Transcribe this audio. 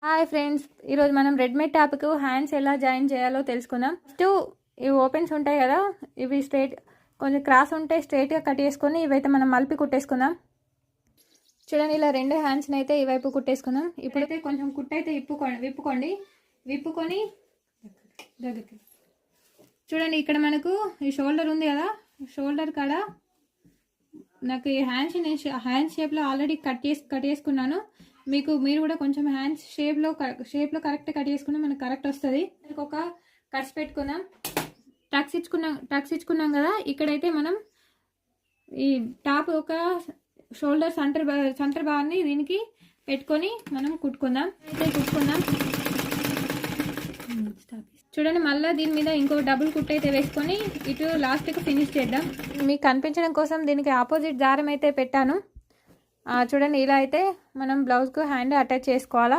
Hi friends, ఈరోజు మనం readymade టాప్కు hands ఎలా జాయిన్ చేయాలో తెలుసుకుందాం. ఫస్ట్ ఇవి ఓపెన్స్ ఉంటాయి కదా, ఇవి స్ట్రైట్ కొంచెం క్రాస్ ఉంటే స్ట్రైట్గా కట్ చేసుకొని ఇవైతే మనం మలిపి కుట్టేసుకుందాం. చూడండి, ఇలా రెండు హ్యాండ్స్ని అయితే ఈ వైపు కుట్టేసుకుందాం. ఇప్పుడైతే కొంచెం కుట్టయితే విప్పుకొని దగ్గరికి చూడండి. ఇక్కడ మనకు ఈ షోల్డర్ ఉంది కదా, షోల్డర్ కాడ నాకు ఈ హ్యాండ్స్ షేప్లో ఆల్రెడీ కట్ చేసుకున్నాను. మీరు కూడా కొంచెం హ్యాండ్స్ షేప్లో కరెక్ట్ కట్ చేసుకున్నా మనకు కరెక్ట్ వస్తుంది. ఒక కట్స్ పెట్టుకుందాం. టక్స్ ఇచ్చుకున్నాం కదా, ఇక్కడైతే మనం ఈ టాప్ ఒక షోల్డర్ సెంటర్ భాగాన్ని దీనికి పెట్టుకొని మనం కుట్టుకుందాం. చూడండి, మళ్ళీ దీని మీద ఇంకో డబుల్ కుట్ అయితే వేసుకొని ఇటు లాస్ట్కి ఫినిష్ చేద్దాం. మీకు కనిపించడం కోసం దీనికి ఆపోజిట్ దారం అయితే పెట్టాను. చూడండి, ఇలా అయితే మనం బ్లౌజ్కు హ్యాండ్ అటాచ్ చేసుకోవాలా.